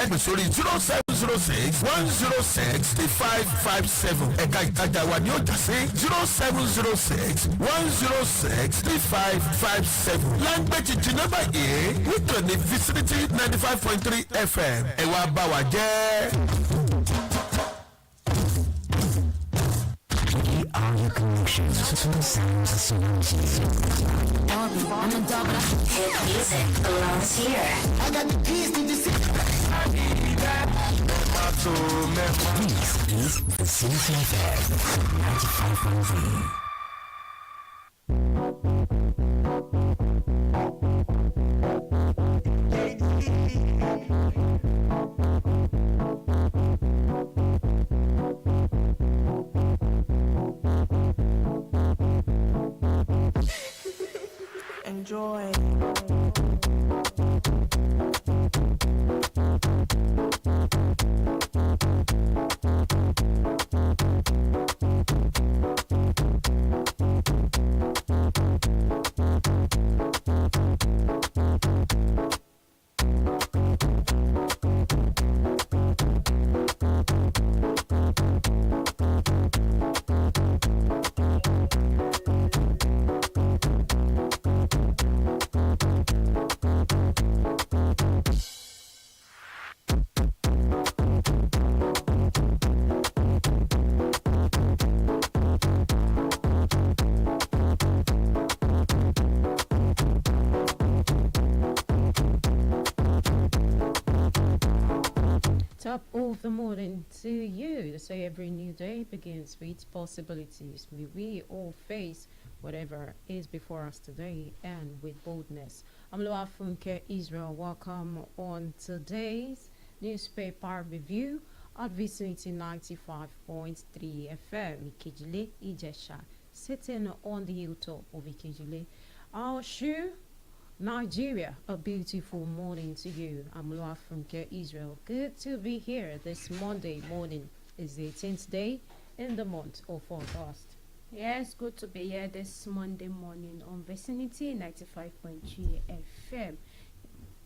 ẹ pè sórí 0706-106-3557 ẹ̀ka ìtajà wa ni ó jà sí 0706-106-3557 láńgbẹ́jì jìnnàbà yìí wíkẹ̀ ní Vicinity 95.3 FM ẹ wá bá wa jẹ́. Are your connections to the sounds of Serenity? I'm a double. Hit music belongs here. I got the keys to the city. This is Vicinity FM 95.3. Enjoy. Top of the morning to you. So every new day begins with possibilities. May we all face whatever is before us today and with boldness. I'm OLUWAFUNKE Israel. Welcome on today's newspaper review at Vicinity 95.3 FM. Ikejile Ijesha, sitting on the hilltop of Ikejile. Our shoe. Nigeria, a beautiful morning to you. I'm OLUWAFUNKE Israel. Good to be here this Monday morning. It's the 18th day in the month of August. Yes, good to be here this Monday morning on Vicinity 95.3 FM.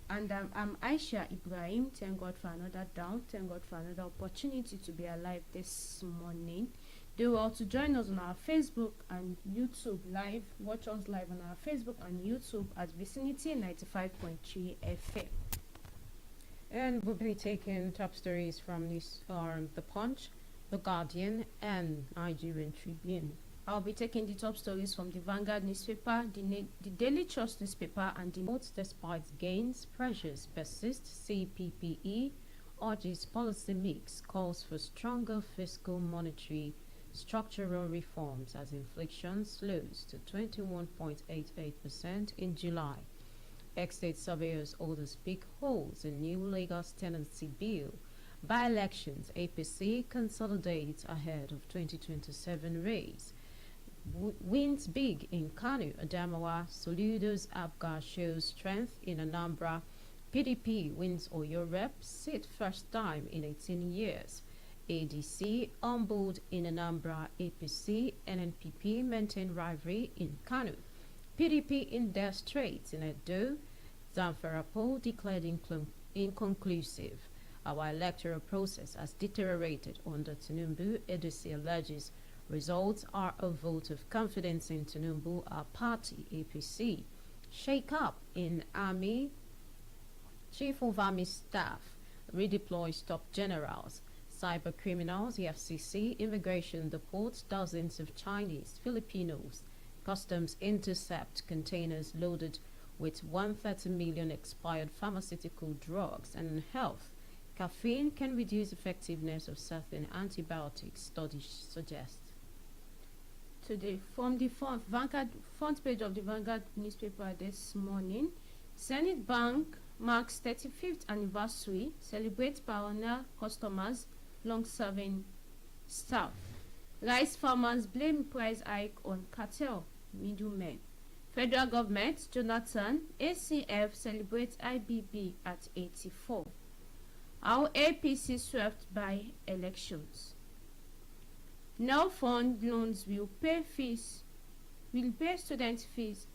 And I'm Aisha Ibrahim. Thank God for another down. Thank God for another opportunity to be alive this morning. Do well to join us on our Facebook and YouTube live. Watch us live on our Facebook and YouTube at Vicinity 95.3 FM. And we'll be taking top stories from The Punch, The Guardian, and Nigerian Tribune. I'll be taking the top stories from the Vanguard newspaper, the Daily Trust newspaper, and the Notes despite gains, pressures persist. CPPE urges policy mix, calls for stronger fiscal monetary structural reforms as inflation slows to 21.88% in July. Ex-state surveyors orders big holes in new Lagos tenancy bill. By-elections, APC consolidates ahead of 2027 race. Wins big in Kanu, Adamawa. Soludo's Abga shows strength in Anambra. PDP wins Oyo Rep seat first time in 18 years. ADC on board in Anambra. APC and NPP maintain rivalry in Kanu. PDP in their straits in Edo. Zamfara poll declared inconclusive. Our electoral process has deteriorated under Tinubu. ADC alleges results are a vote of confidence in Tinubu, our party. APC shake up in Army. Chief of Army Staff redeploys top generals. Cyber criminals, the FCC, immigration deports dozens of Chinese, Filipinos. Customs intercept containers loaded with 130 million expired pharmaceutical drugs. And in health, caffeine can reduce effectiveness of certain antibiotics, studies suggest. Today, from the front page of the Vanguard newspaper this morning, Zenith Bank marks 35th anniversary, celebrates pioneer customers, long-serving staff. Rice farmers blame price hike on cartel middlemen. Federal government, Jonathan, ACF celebrates IBB at 84. How APC swept by elections. Now fund loans will pay student fees.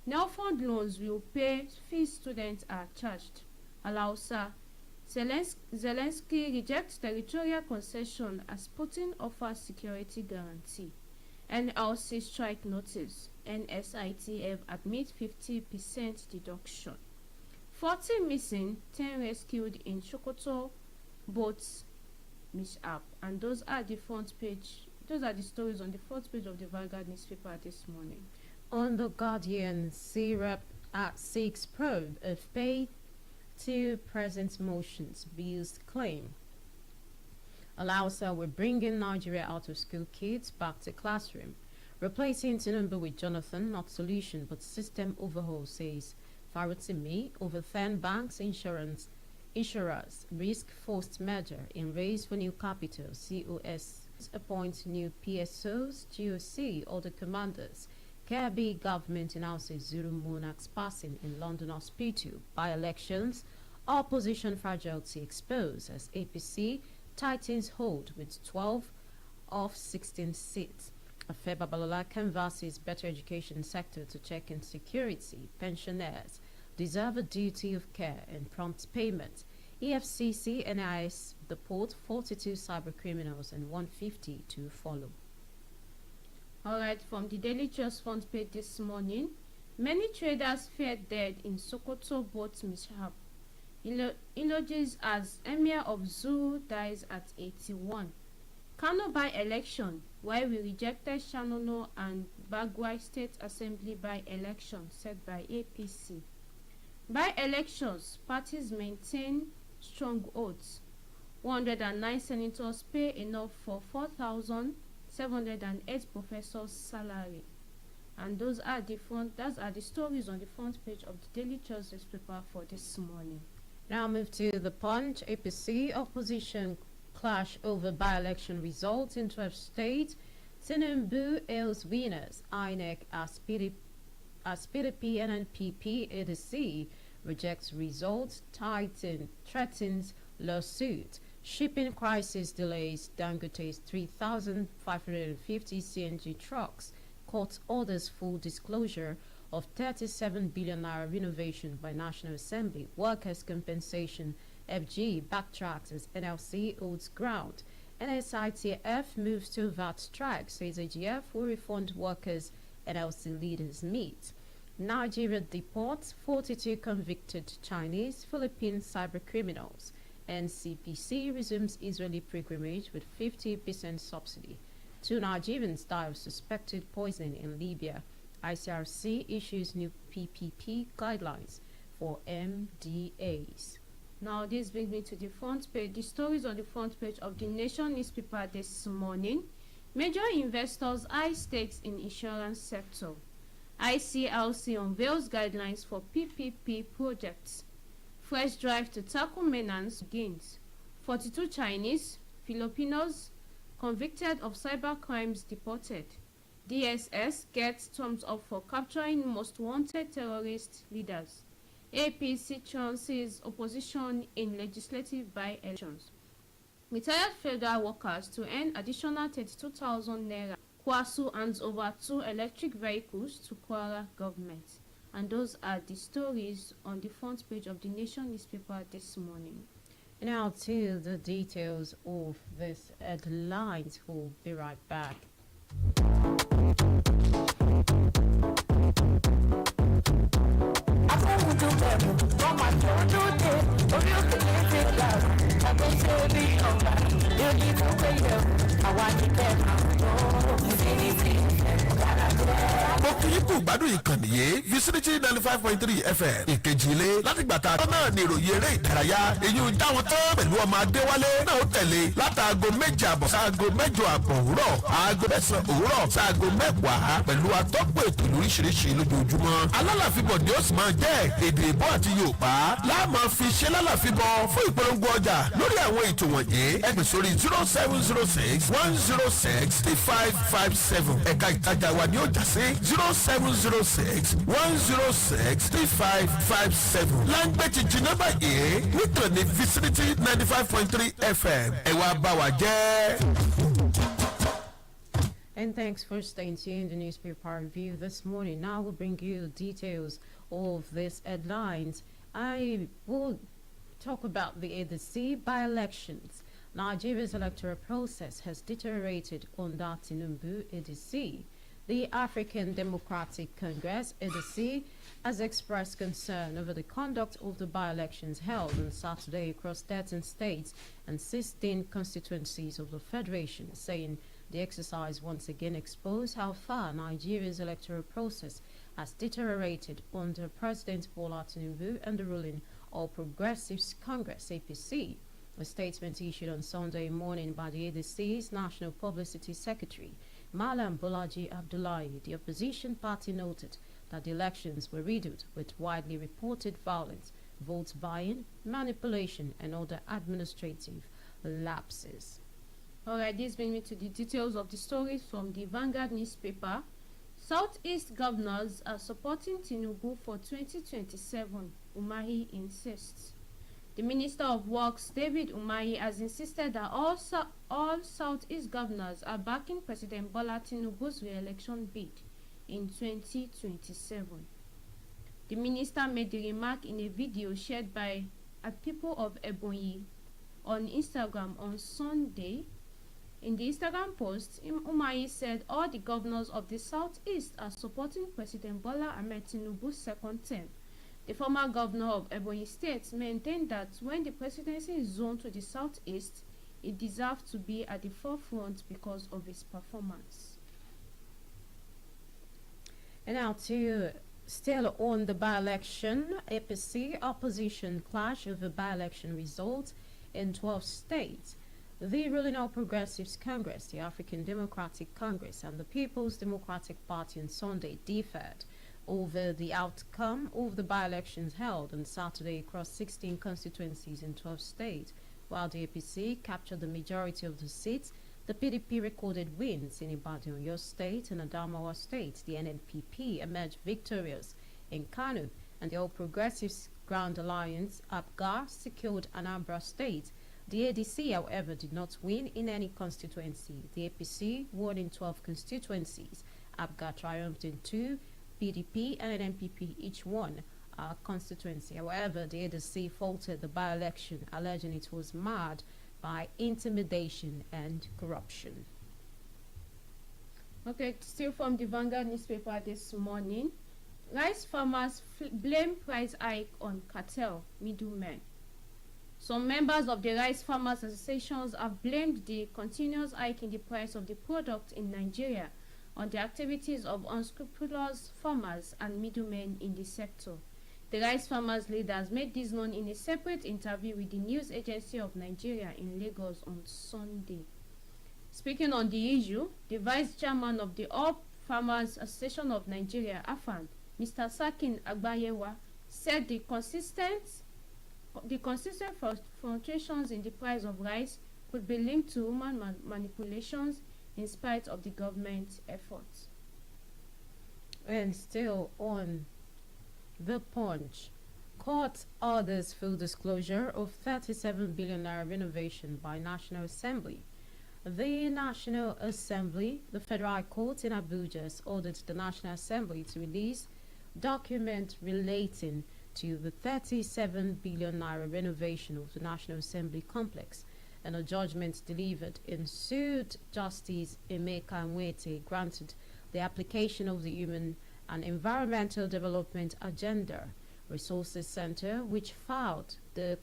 Now fund loans will pay fees students are charged. Alausa Zelensky rejects territorial concession as Putin offers security guarantee. NLC strike notice. NSITF admit 50% deduction. 40 missing, 10 rescued in Sokoto boats mishap. And those are the stories on the front page of the Vanguard newspaper this morning. On The Guardian, CREP seeks probe of pay to present motions bills claim. Alausa will bring in Nigeria out of school kids back to classroom. Replacing Tinubu with Jonathan, not solution but system overhaul, says Farotimi. Over 10 banks, insurers risk forced merger in race for new capital. COS appoint new PSOs. GOC order commanders. KB government announces Zulu monarchs passing in London hospital. By-elections, opposition fragility exposed as APC tightens hold with 12 of 16 seats. Afeba Balola canvasses better education sector to check insecurity. Pensioners deserve a duty of care and prompt payment. EFCC and NIS deport 42 cyber criminals and 150 to follow. Alright, from the Daily Trust front page this morning, many traders feared dead in Sokoto boat mishap. Eulogies as Emir of Zuru dies at 81. Kano by-election, why we rejected Shanono and Bagwai State Assembly by-election, said by APC. By-elections, parties maintain strong oaths. 109 senators pay enough for 4,708 professors' salary. And those are the stories on the front page of the Daily Trust newspaper for this morning. Now move to The Punch. APC opposition clash over by-election results in 12 states. Tinubu hails winners. INEC as PDP and NPP. ADC rejects results. Threatens lawsuit. Shipping crisis delays Dangote's 3,550 CNG trucks. Court orders full disclosure of 37 billion naira renovation by National Assembly. Workers' compensation. FG backtracks as NLC holds ground. NSITF moves to VAT strike, says AGF will refund workers. NLC leaders meet. Nigeria deports 42 convicted Chinese, Philippine cyber criminals. NCPC resumes Israeli pilgrimage with 50% subsidy. 2 Nigerians die of suspected poisoning in Libya. ICRC issues new PPP guidelines for MDAs. Now this brings me to the front page. The stories on the front page of the Nation newspaper this morning. Major investors eye stakes in insurance sector. ICLC unveils guidelines for PPP projects. Fresh drive to tackle menace gains. 42 Chinese, Filipinos convicted of cyber crimes deported. DSS gets thumbs up for capturing most wanted terrorist leaders. APC chances opposition in legislative by-elections. Retired federal workers to earn additional 32,000 naira. Kwasu hands over 2 electric vehicles to Kwara government. And those are the stories on the front page of the Nation newspaper this morning. Now to the details of this headlines. We'll be right back. mo kì í kú gbádùn ìkànnì yìí Vicinity 95.3 FM ìkejì ilé láti gbàtà náà ní ìròyìn eré ìdárayá èyí ń dáwọn tán pẹ̀lú ọmọ Adéwálé náà ó tẹ̀lé látàgò 7 àbọ̀ sáàgò 8 àbọ̀ òwúrọ̀ aago 9 òwúrọ̀ sáàgò 10 pẹ̀lú atọ́pọ̀ ètò lóríṣiríṣi lójoojúmọ́ alálàfíbọ̀ ni ó sì máa jẹ́ èdè ìbò àti Yorùbá láàmú fi ṣe lálàfíbọ̀ fún ìpolongo ọjà lórí àwọn ètò wọ̀nyí ẹ pè sórí 0706 106 3557 ẹ̀ka ìtajà wa ni ó jà sí 0706 106 3557 láńgbẹ́jì jìnnàbà yìí nítorí Vicinity 95.3 FM ẹ wá bá wa jẹ́. And thanks for staying tuned. The newspaper review this morning. Now we'll bring you details of these headlines. I will talk about the ADC by-elections. Nigeria's electoral process has deteriorated under Tinubu ADC. The African Democratic Congress ADC has expressed concern over the conduct of the by-elections held on Saturday across 13 states and 16 constituencies of the Federation, saying the exercise once again exposed how far Nigeria's electoral process has deteriorated under President Bola Tinubu and the ruling All Progressives Congress (APC). A statement issued on Sunday morning by the ADC's National Publicity Secretary, Malam Bolaji Abdullahi, the opposition party noted that the elections were riddled with widely reported violence, vote buying, manipulation, and other administrative lapses. Alright, this brings me to the details of the stories from the Vanguard newspaper. Southeast governors are supporting Tinubu for 2027, Umahi insists. The Minister of Works, David Umahi, has insisted that all Southeast governors are backing President Bola Tinubu's re-election bid in 2027. The minister made the remark in a video shared by people of Ebonyi on Instagram on Sunday. In the Instagram post, Umahi said all the governors of the Southeast are supporting President Bola Ahmed Tinubu's second term. The former governor of Ebonyi State maintained that when the presidency is zoned to the Southeast, it deserves to be at the forefront because of its performance. And now to still on the by-election, APC opposition clash over by-election results in 12 states. The ruling All Progressives Congress, the African Democratic Congress, and the People's Democratic Party on Sunday differed over the outcome of the by-elections held on Saturday across 16 constituencies in 12 states. While the APC captured the majority of the seats, the PDP recorded wins in Ibadan, Oyo State, and Adamawa State. The NNPP emerged victorious in Kano, and the All Progressives Grand Alliance, APGA, secured Anambra State. The ADC, however, did not win in any constituency. The APC won in 12 constituencies. APGA triumphed in 2, PDP and NNPP each won a constituency. However, the ADC faltered the by-election, alleging it was marred by intimidation and corruption. Okay, still from the Vanguard newspaper this morning. Rice farmers blame price hike on cartel middlemen. Some members of the rice farmers associations have blamed the continuous hike in the price of the product in Nigeria on the activities of unscrupulous farmers and middlemen in the sector. The rice farmers leaders made this known in a separate interview with the News Agency of Nigeria in Lagos on Sunday. Speaking on the issue, the vice chairman of the All Farmers Association of Nigeria, AFAN, Mr. Sakin Agbayewa, said the consistent fluctuations in the price of rice could be linked to human manipulations in spite of the government's efforts. And still on the Punch, court orders full disclosure of 37 billion naira renovation by National Assembly. The National Assembly, the Federal High Court in Abuja, has ordered the National Assembly to release document relating to the 37 billion naira renovation of the National Assembly complex. And a judgment delivered in suit, Justice Emeka Nwete granted the application of the Human and Environmental Development Agenda Resources Center, which filed the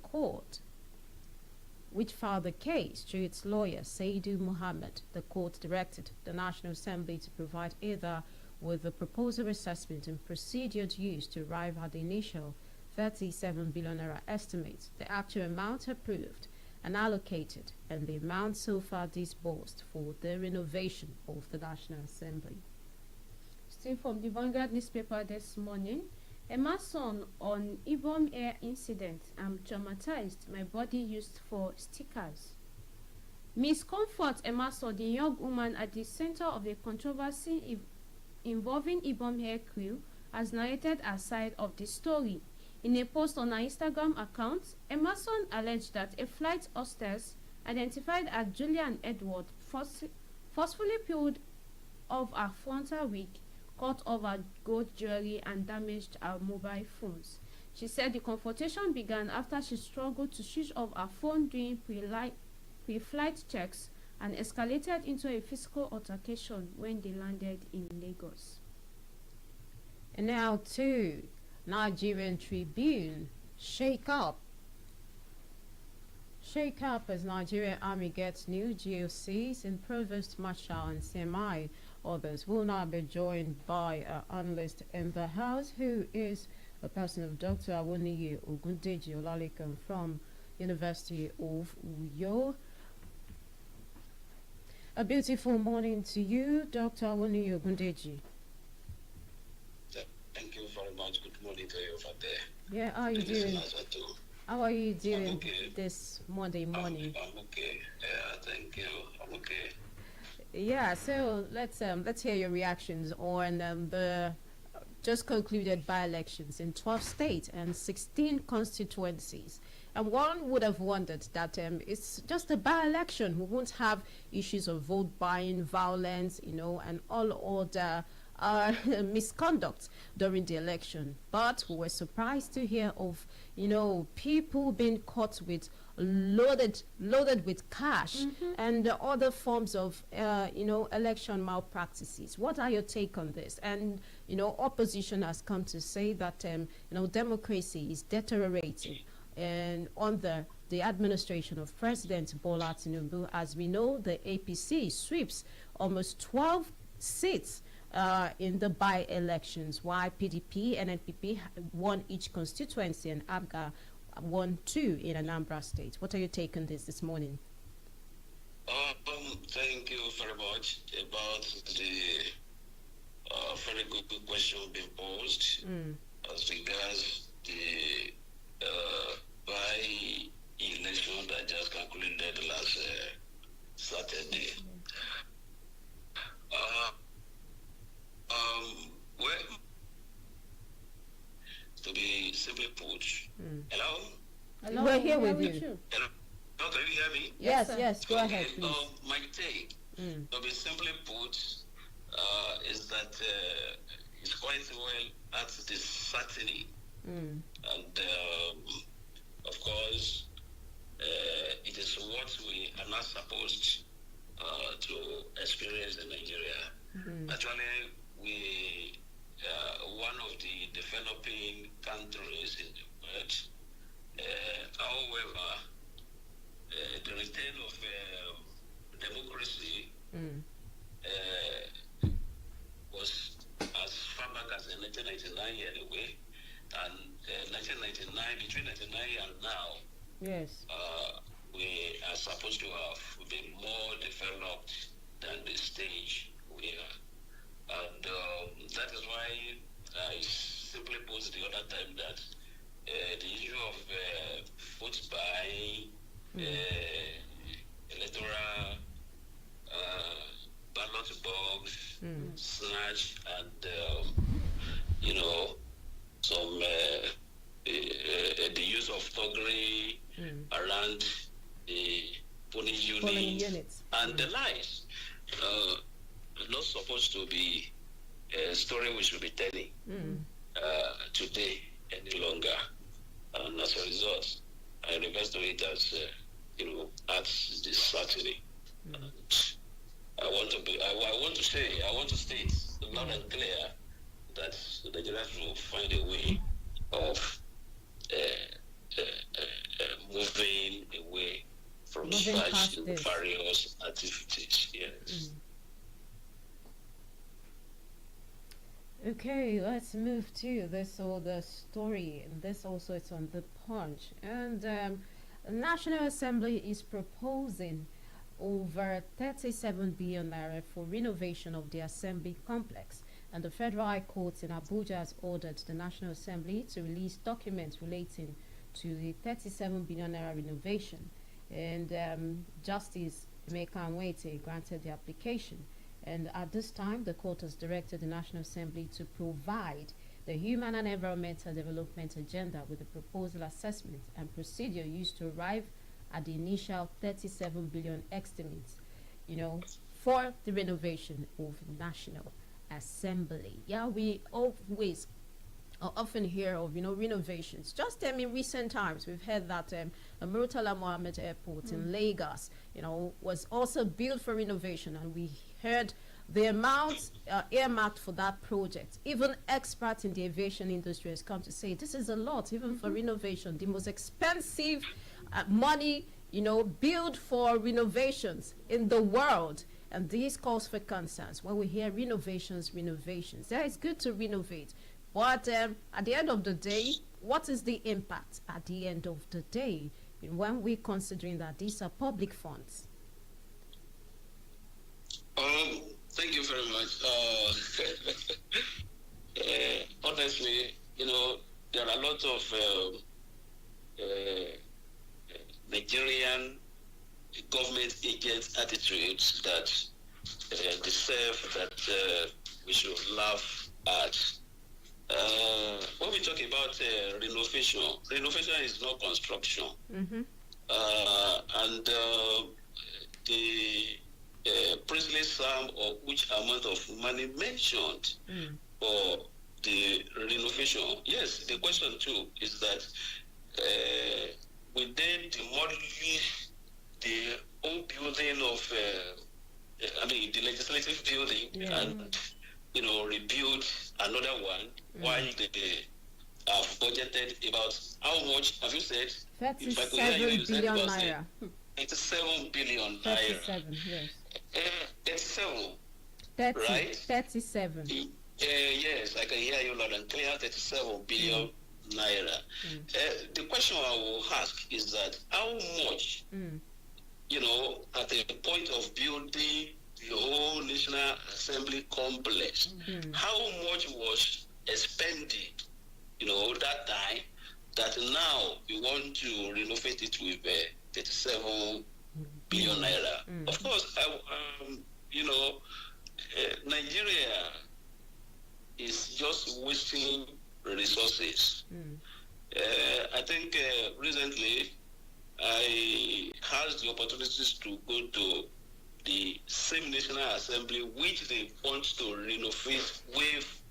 case through its lawyer, Saidu Muhammad. The court directed the National Assembly to provide either with the proposal assessment and procedure used to arrive at the initial 37 billion naira estimate, the actual amount approved and allocated, and the amount so far disbursed for the renovation of the National Assembly. Still from the Vanguard newspaper this morning, Emerson on Ibom Air incident. I'm traumatized. My body used for stickers. Miss Comfort Emerson, the young woman at the center of the controversy involving Ibom Air crew, has narrated her side of the story. In a post on her Instagram account, Emerson alleged that a flight hostess identified as Julian Edward forcefully peeled off her frontal wig, cut off her gold jewelry, and damaged her mobile phones. She said the confrontation began after she struggled to switch off her phone during pre-flight checks and escalated into a physical altercation when they landed in Lagos. And now to Nigerian Tribune. Shake up. Shake up as Nigerian Army gets new GOCs in Provost Marshal and CMI. Others will now be joined by an analyst in the House who is a person of Dr. Awoniyi Ogundeji Olalekan from University of Uyo. A beautiful morning to you, Dr. Awoniyi Ogundeji. Thank you very much. Good morning to you over there. Yeah, how are you doing? How are you doing okay. this Monday morning? I'm okay. Thank you. I'm okay. Yeah, so let's hear your reactions on the just concluded by-elections in 12 states and 16 constituencies. And one would have wondered that it's just a by-election. We won't have issues of vote buying, violence, and all other misconduct during the election. But we were surprised to hear of, people being caught with loaded with cash and other forms of, election malpractices. What are your take on this? And, opposition has come to say that, democracy is deteriorating and under the administration of President Bola Tinubu. As we know, the APC sweeps almost 12 seats in the by-elections, while PDP and NPP won each constituency and ABGA won 2 in Anambra State. What are your take on this morning? Thank you very much about the very good question being posed as regards the by-election that just concluded last Saturday. Well, to be simply put, hello? Hello, we're here with you. Hello? Oh, can you hear me? Yes, go ahead, please. My take, to be simply put, is that it's quite well at the certainty. And, of course, it is what we are not supposed to experience in Nigeria. Actually, we one of the developing countries in the world. However, the return of democracy was as far back as 1999 anyway, and 1999, between 1999 and now, yes, we are supposed to have been more developed than the stage we are. And that is why I simply posed the other time that the issue of vote buying, electoral ballot box, snatch, and some the use of thuggery around the polling units and the lies. Not supposed to be a story we should be telling today any longer, and as a result, I refer to it as at this Saturday. I want to state loud and clear that the Nigerians will find a way of moving away from such various activities. Yes. Okay, let's move to this other story. And this also is on the Punch. And the National Assembly is proposing over 37 billion naira for renovation of the Assembly complex. And the Federal High Court in Abuja has ordered the National Assembly to release documents relating to the 37 billion naira renovation. And Justice Emeka Nwete granted the application. And at this time, the court has directed the National Assembly to provide the Human and Environmental Development Agenda with the proposal assessment and procedure used to arrive at the initial 37 billion estimate, for the renovation of the National Assembly. Yeah, we always often hear of, renovations. Just in recent times, we've heard that Murtala Mohammed Airport in Lagos, was also built for renovation, and we heard the amount earmarked for that project. Even experts in the aviation industry has come to say this is a lot, even for renovation. The most expensive money, built for renovations in the world. And this calls for concerns. When we hear renovations, yeah, it's good to renovate. But at the end of the day, what is the impact at the end of the day when we're considering that these are public funds? Thank you very much. Honestly, there are a lot of Nigerian government agent attitudes that deserve that we should laugh at. When we talk about renovation is not construction. Mm-hmm. And the princely sum of which amount of money mentioned for the renovation. Yes, the question too is that would they demolish the old building of, the legislative building and, rebuild another one while they have budgeted about how much, have you said? 37 billion naira. 87 billion 37, naira. yes. 37, 30, right? 37. Yes, I can hear you loud and clear. 37 billion naira. The question I will ask is that how much, at the point of building the whole National Assembly complex, how much was expended, that time, that now we want to renovate it with 37 billion naira. Of course, Nigeria is just wasting resources. I think recently I had the opportunities to go to the same National Assembly which they want to renovate with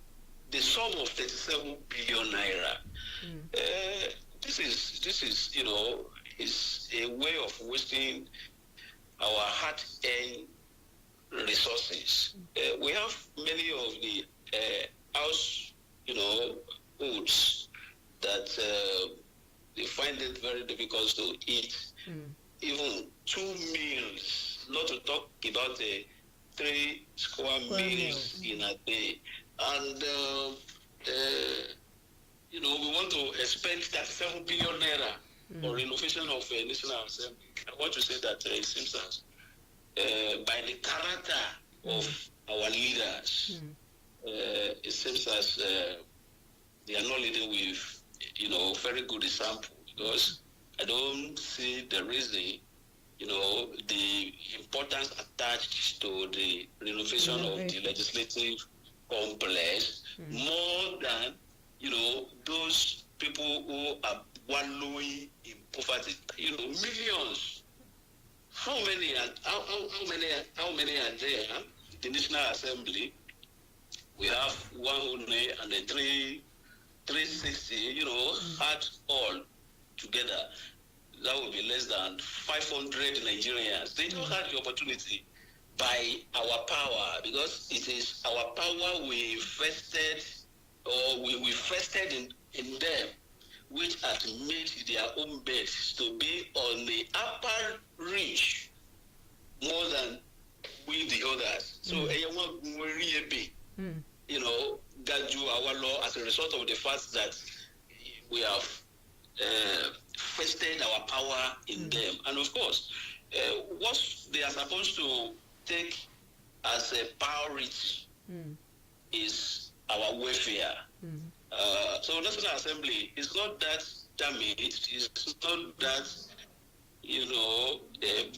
the sum of 37 billion naira. This is is a way of wasting our hard-earned resources. We have many of the house, foods that they find it very difficult to eat. Even 2 meals, not to talk about 3 square meals in a day. And, we want to spend 37 billion naira for renovation of National Assembly. I want to say that it seems as by the character of our leaders, it seems as they are not leading with, very good example, because I don't see the reason, the importance attached to the renovation of the legislative complex more than, those people who are wallowing in poverty. Millions. How many are there? The National Assembly, we have 103, 360, add all together, that will be less than 500 Nigerians. They don't have the opportunity by our power, because it is our power we invested, or we invested in them, which has made their own beds to be on the upper reach more than we the others. So, Gaju our law as a result of the fact that we have vested our power in them. And of course, what they are supposed to take as a priority is our welfare. So National Assembly is not that damaged, it's not that,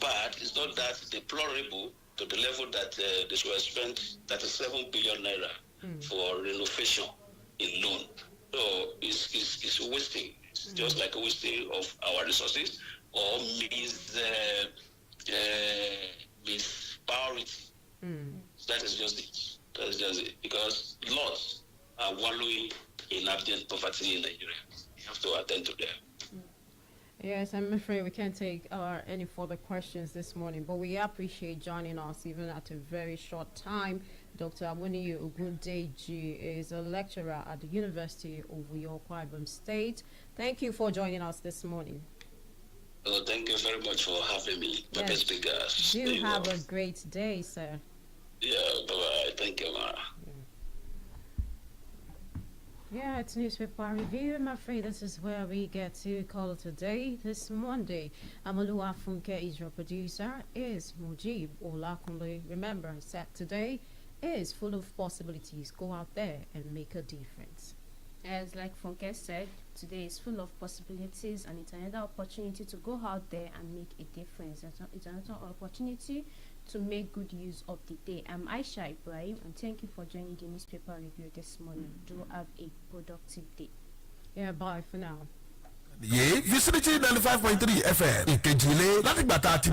bad, it's not that deplorable to the level that they should have spent 37 billion naira for renovation alone. So it's wasting. It's just like a wasting of our resources, or mispriority. That is just it. Because lots are wallowing in abject poverty in Nigeria. We have to attend to them. Yes, I'm afraid we can't take any further questions this morning, but we appreciate joining us even at a very short time. Dr. Abuniyi Ogundeji is a lecturer at the University of Uyo, Kwara State. Thank you for joining us this morning. Thank you very much for having me. Yes. Speakers. Do have a great day, sir. Yeah, bye-bye. Thank you, Mara. Yeah, it's newspaper review. I'm afraid this is where we get to call today, this Monday. OLUWAFUNKE is your producer, is Mujib Olakunle. Remember, I said today is full of possibilities. Go out there and make a difference. As like Funke said, today is full of possibilities, and it's another opportunity to go out there and make a difference. It's another opportunity to make good use of the day. I'm Aisha Ibrahim, and thank you for joining the newspaper review this morning. Do have a productive day. Yeah, bye for now. Vicinity 95.3 FM ìkejì ilé láti gbàtà àti